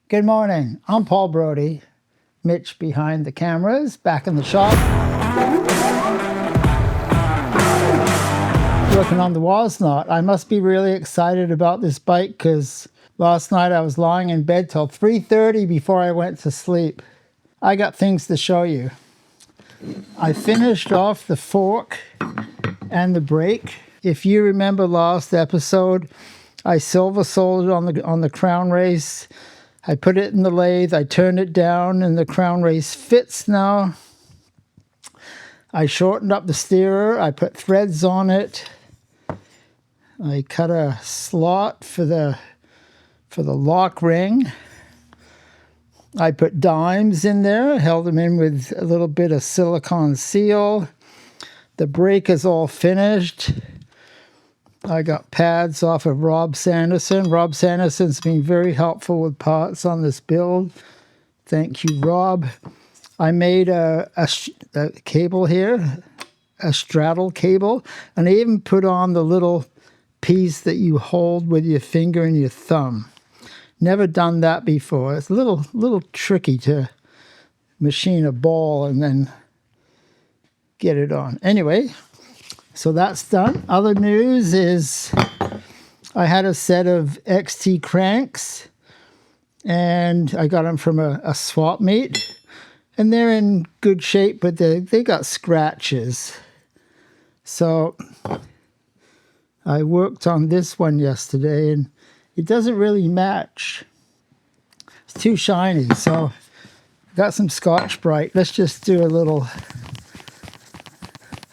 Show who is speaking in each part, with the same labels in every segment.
Speaker 1: Good morning, I'm Paul Brodie, Mitch behind the cameras, back in the shop. Working on the WOZNOT. I must be really excited about this bike because last night I was lying in bed till 3:30 before I went to sleep. I got things to show you. I finished off the fork and the brake. If you remember last episode, I silver soldered on the crown race. I put it in the lathe, I turned it down, and the crown race fits now. I shortened up the steerer, I put threads on it. I cut a slot for the lock ring. I put dimes in there, held them in with a little bit of silicone seal. The brake is all finished. I got pads off of Rob Sanderson. Rob Sanderson's been very helpful with parts on this build. Thank you, Rob. I made a cable here, a straddle cable, and I even put on the little piece that you hold with your finger and your thumb. Never done that before. It's a little tricky to machine a ball and then get it on. Anyway, so that's done. Other news is I had a set of XT cranks and I got them from a swap meet. And they're in good shape, but they got scratches. So I worked on this one yesterday and it doesn't really match. It's too shiny, so I got some Scotch-Brite. Let's just do a little...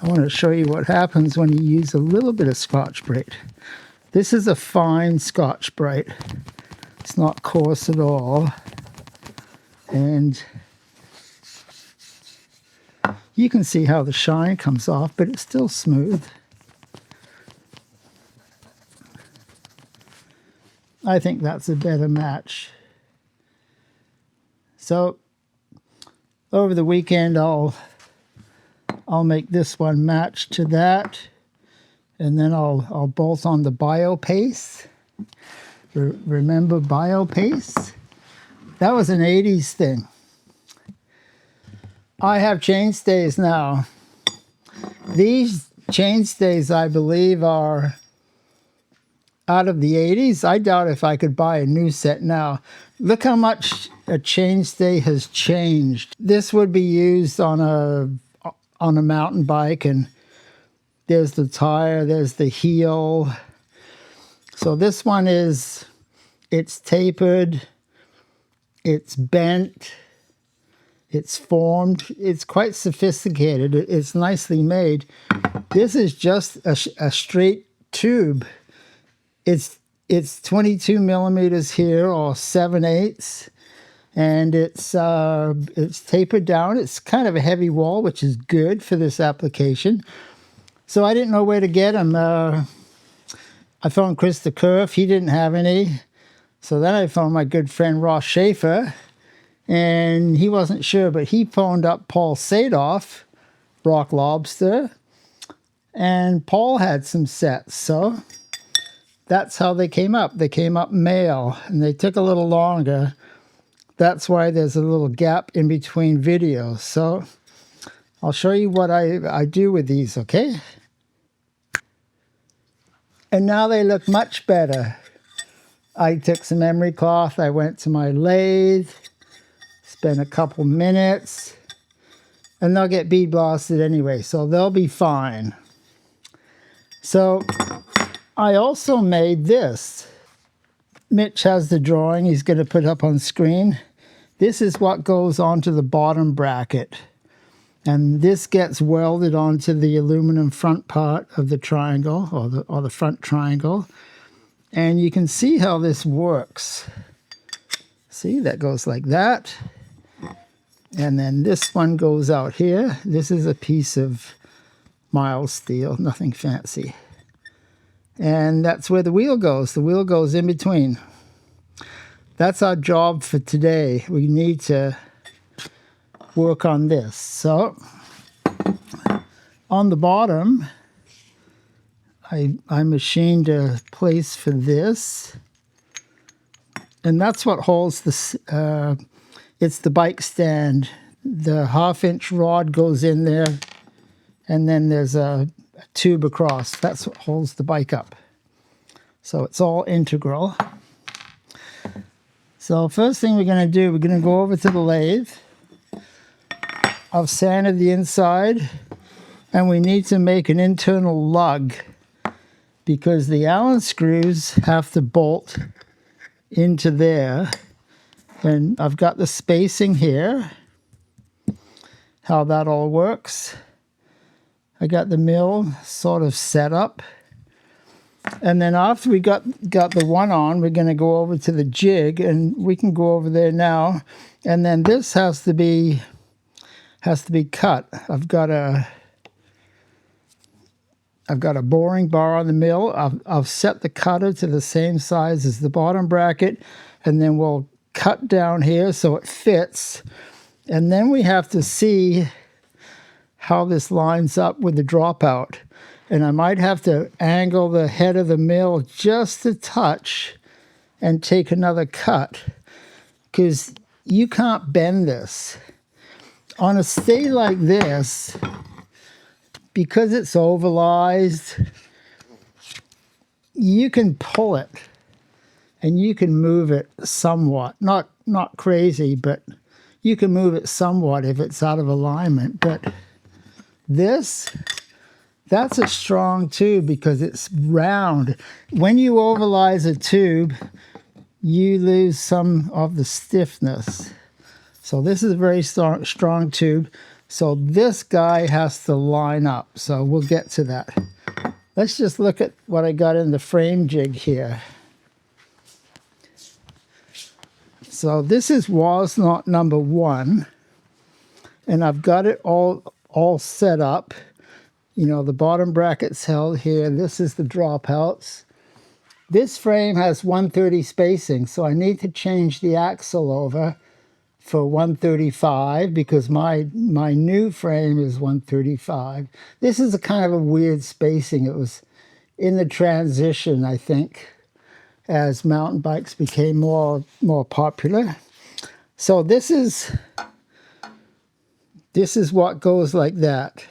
Speaker 1: I want to show you what happens when you use a little bit of Scotch-Brite. This is a fine Scotch-Brite. It's not coarse at all. And you can see how the shine comes off, but it's still smooth. I think that's a better match. So over the weekend I'll make this one match to that, and then I'll bolt on the bio paste. Remember bio paste? That was an 80s thing. I have chain stays now. These chain stays, I believe, are out of the 80s. I doubt if I could buy a new set now. Look how much a chain stay has changed. This would be used on a mountain bike, and there's the tire, there's the heel. So this one it's tapered, it's bent, it's formed, it's quite sophisticated, it's nicely made. This is just a straight tube. It's 22 millimeters here, or 7/8, and it's tapered down. It's kind of a heavy wall, which is good for this application. So I didn't know where to get them. I phoned Chris the Curve. He didn't have any. So then I phoned my good friend Ross Schaefer, and he wasn't sure, but he phoned up Paul Sadoff, Rock Lobster, and Paul had some sets. So that's how they came up. They came up male, and they took a little longer. That's why there's a little gap in between videos. So I'll show you what I do with these, okay? And now they look much better. I took some emery cloth, I went to my lathe, spent a couple minutes, and they'll get bead blasted anyway, so they'll be fine. So I also made this. Mitch has the drawing he's going to put up on screen. This is what goes onto the bottom bracket. And this gets welded onto the aluminum front part of the triangle, or the front triangle. And you can see how this works. See, that goes like that. And then this one goes out here. This is a piece of mild steel, nothing fancy. And that's where the wheel goes. The wheel goes in between. That's our job for today. We need to work on this. So on the bottom, I machined a place for this. And that's what holds it's the bike stand. The 1/2-inch rod goes in there, and then there's a tube across. That's what holds the bike up. So it's all integral. So first thing we're going to do, we're going to go over to the lathe. I've sanded the inside, and we need to make an internal lug because the Allen screws have to bolt into there. And I've got the spacing here, how that all works. I got the mill sort of set up. And then after we got the one on, we're going to go over to the jig, and we can go over there now. And then this has to be cut. I've got a boring bar on the mill. I've set the cutter to the same size as the bottom bracket, and then we'll cut down here so it fits. And then we have to see how this lines up with the dropout. And I might have to angle the head of the mill just a touch and take another cut, because you can't bend this. On a stay like this, because it's ovalized, you can pull it and you can move it somewhat. Not crazy, but you can move it somewhat if it's out of alignment. But this, that's a strong tube because it's round. When you ovalize a tube, you lose some of the stiffness. So this is a very strong tube. So this guy has to line up. So we'll get to that. Let's just look at what I got in the frame jig here. So this is WOZNOT number 1. And I've got it all set up. You know, the bottom bracket's held here. This is the dropouts. This frame has 130 spacing, so I need to change the axle over for 135 because my new frame is 135. This is a kind of a weird spacing. It was in the transition, I think, as mountain bikes became more popular. So this is what goes like that.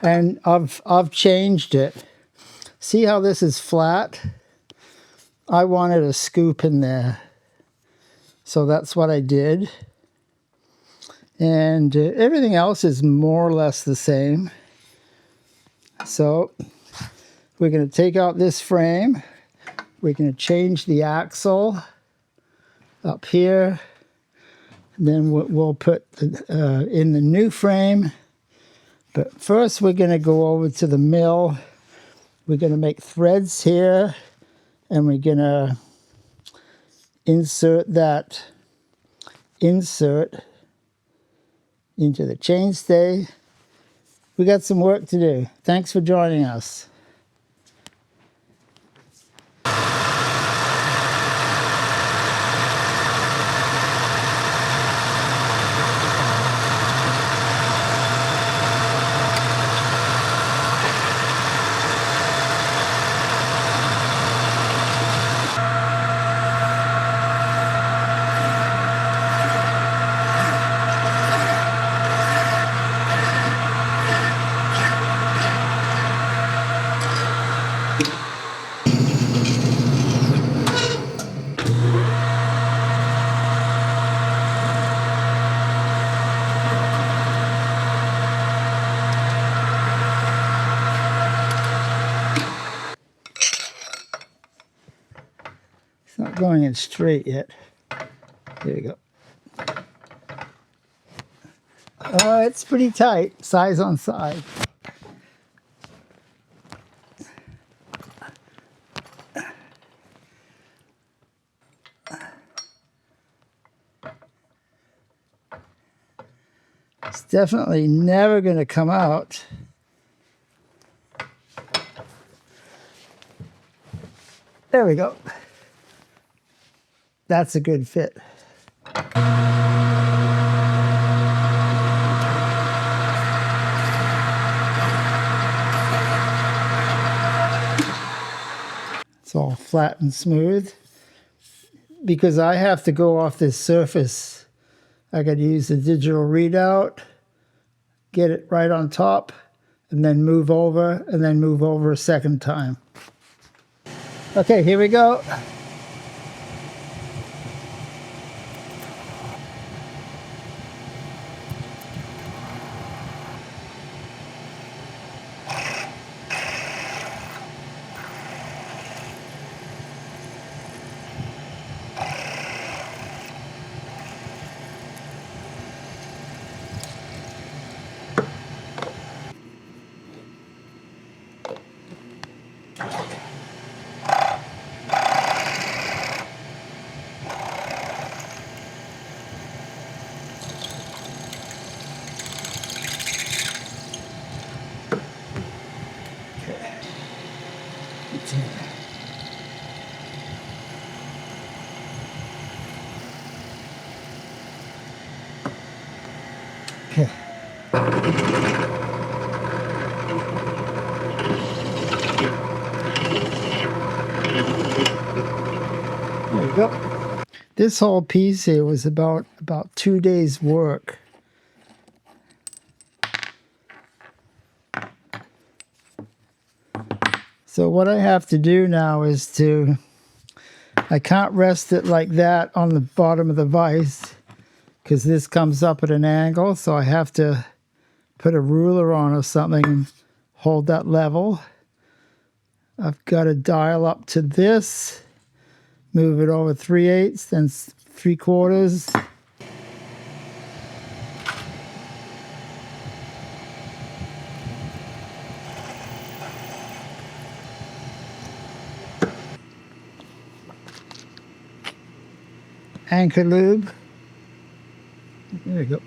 Speaker 1: And I've changed it. See how this is flat? I wanted a scoop in there. So that's what I did. And everything else is more or less the same. So we're going to take out this frame. We're going to change the axle up here. Then we'll put in the new frame. But first we're going to go over to the mill. We're going to make threads here. And we're going to insert that insert into the chainstay. We got some work to do. Thanks for joining us. It's not going in straight yet. There we go. Oh, it's pretty tight, size on side. It's definitely never going to come out. There we go. That's a good fit. It's all flat and smooth. because I have to go off this surface, I got to use the digital readout, get it right on top, and then move over, and then move over a second time. Okay, here we go. Okay. There you go. This whole piece here was about 2 days work. So what I have to do now is I can't rest it like that on the bottom of the vise because this comes up at an angle, so I have to put a ruler on or something and hold that level. I've got to dial up to this, move it over 3/8, then 3/4. Anchor lube. There we go.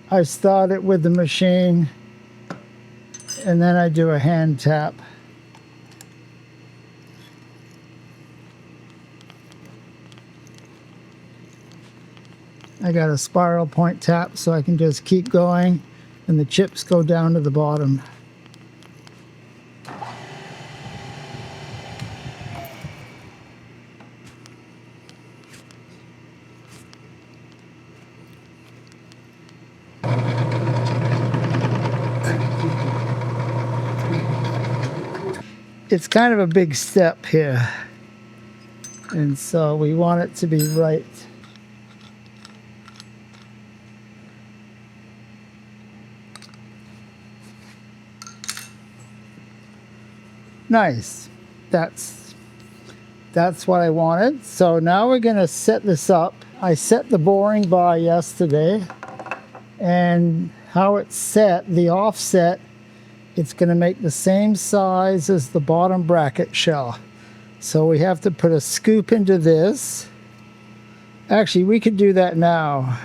Speaker 1: I start it with the machine and then I do a hand tap. I got a spiral point tap so I can just keep going and the chips go down to the bottom. It's kind of a big step here, and so we want it to be right. Nice. That's what I wanted. So now we're going to set this up. I set the boring bar yesterday, and how it's set, the offset, it's going to make the same size as the bottom bracket shell. So we have to put a scoop into this. Actually, we could do that now.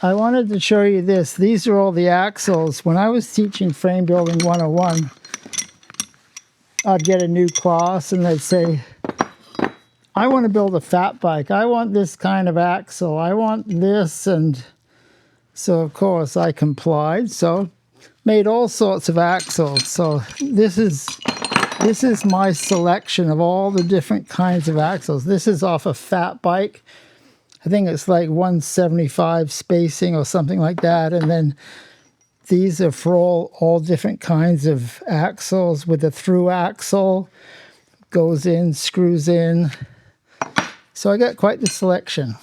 Speaker 1: I wanted to show you this. These are all the axles. When I was teaching Frame Building 101, I'd get a new class and they'd say, I want to build a fat bike. I want this kind of axle. I want this. And so, of course, I complied. So made all sorts of axles. So this is my selection of all the different kinds of axles. This is off a fat bike. I think it's like 175 spacing or something like that. And then these are for all different kinds of axles with a through axle. Goes in, screws in. So I got quite the selection.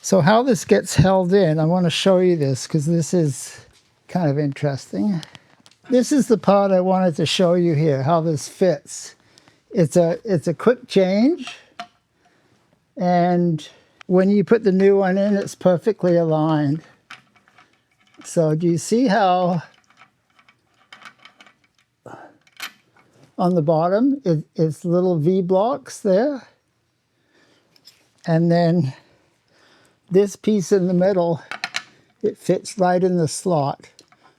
Speaker 1: So how this gets held in, I want to show you this because this is kind of interesting. This is the part I wanted to show you here, how this fits. It's a quick change. And when you put the new one in, it's perfectly aligned. So do you see how on the bottom. It's little V blocks there. And then this piece in the middle, it fits right in the slot.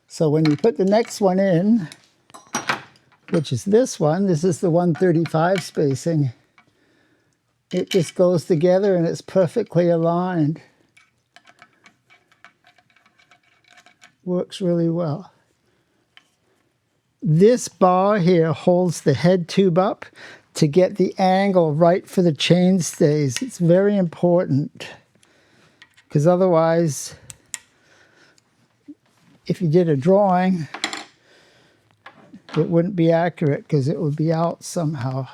Speaker 1: So when you put the next one in, which is this one, this is the 135 spacing, it just goes together and it's perfectly aligned. Works really well. This bar here holds the head tube up to get the angle right for the chain stays. It's very important, because otherwise, if you did a drawing, it wouldn't be accurate because it would be out somehow.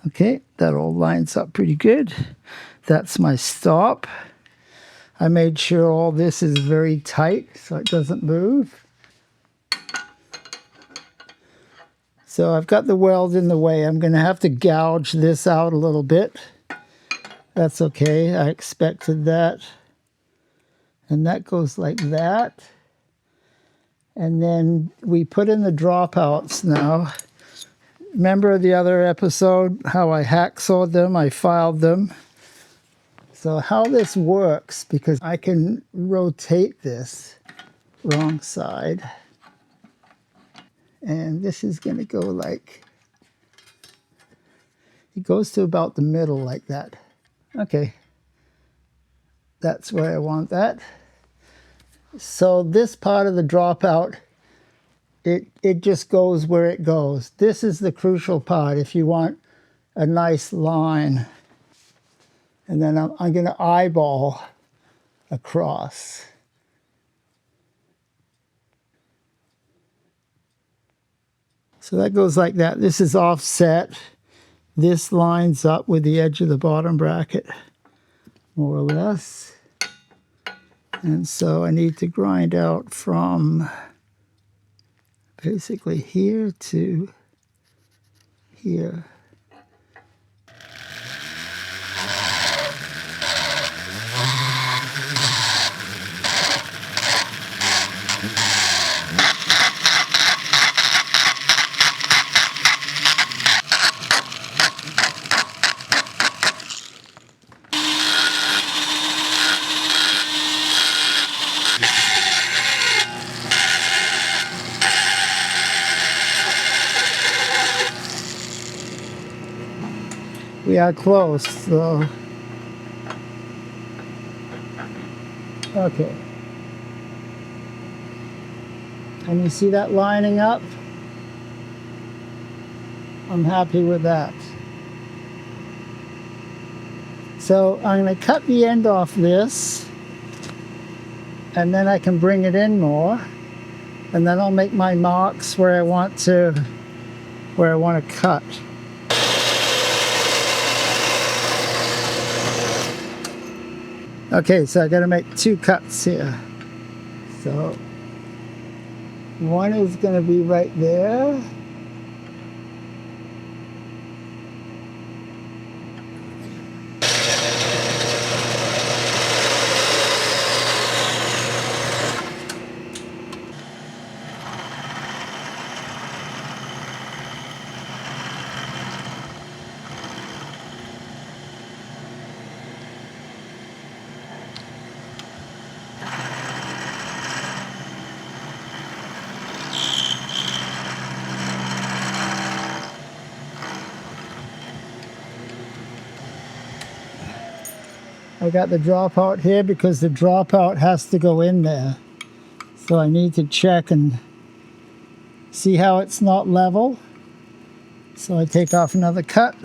Speaker 1: Okay, that all lines up pretty good. That's my stop. I made sure all this is very tight so it doesn't move. So I've got the weld in the way. I'm going to have to gouge this out a little bit. That's okay, I expected that. And that goes like that. And then we put in the dropouts now. Remember the other episode, how I hacksawed them, I filed them. So how this works, because I can rotate this wrong side. And this is going to go like, it goes to about the middle like that. Okay, that's where I want that. So this part of the dropout, it just goes where it goes. This is the crucial part if you want a nice line. And then I'm going to eyeball across. So that goes like that. This is offset. This lines up with the edge of the bottom bracket, more or less. And so I need to grind out from basically here to here. We are close, so okay. And you see that lining up? I'm happy with that. So I'm going to cut the end off this, and then I can bring it in more, and then I'll make my marks where I want to cut. Okay, so I got to make 2 cuts here. So one is going to be right there. I got the dropout here because the dropout has to go in there. So I need to check and see how it's not level. So I take off another cut.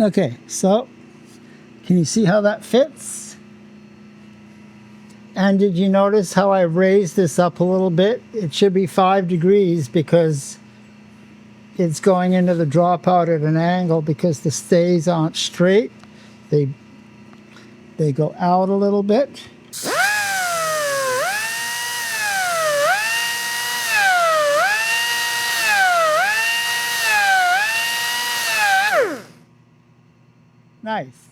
Speaker 1: Okay, so can you see how that fits? And did you notice how I raised this up a little bit? It should be 5 degrees because it's going into the dropout at an angle because the stays aren't straight. They go out a little bit. Nice.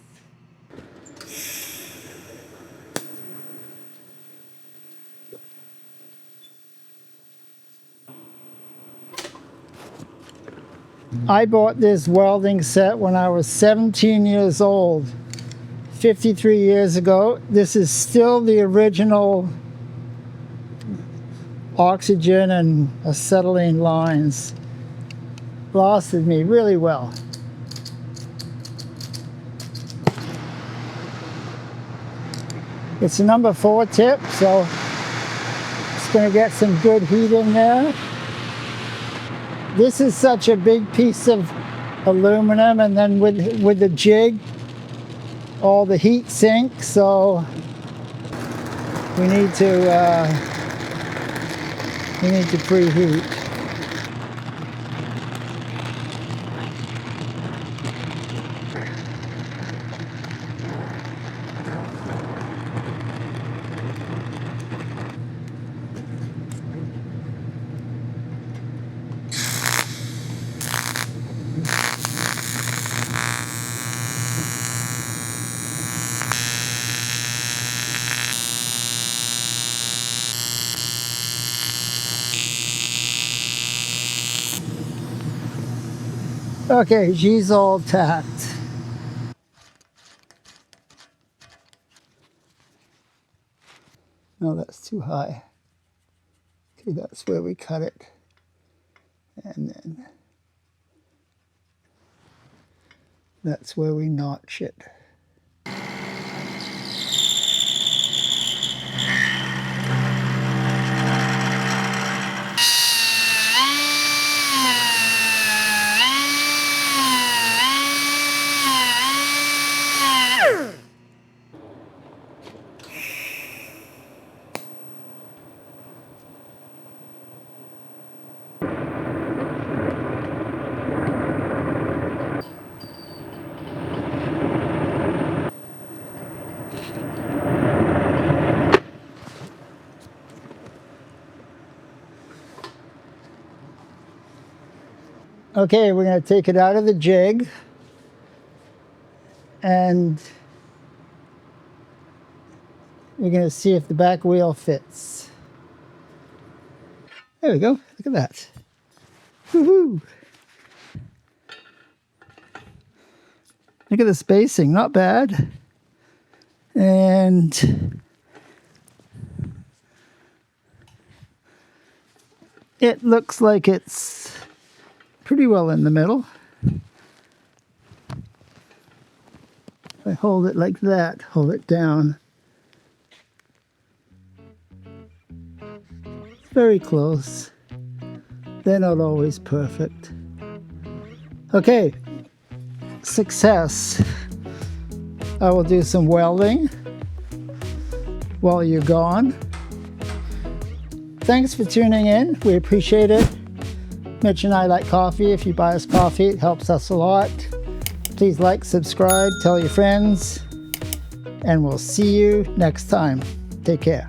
Speaker 1: I bought this welding set when I was 17 years old, 53 years ago. This is still the original oxygen and acetylene lines. Lasted me really well. It's a number 4 tip, so it's going to get some good heat in there. This is such a big piece of aluminum, and then with the jig, all the heat sinks, so we need to preheat. Okay, she's all tacked. No, that's too high. Okay, that's where we cut it. And then that's where we notch it. Okay, we're going to take it out of the jig and we're going to see if the back wheel fits. There we go. Look at that. Woohoo! Look at the spacing. Not bad. And it looks like it's pretty well in the middle. If I hold it like that, hold it down. It's very close. They're not always perfect. Okay, success. I will do some welding while you're gone. Thanks for tuning in. We appreciate it. Mitch and I like coffee. If you buy us coffee, it helps us a lot. Please like, subscribe, tell your friends, and we'll see you next time. Take care.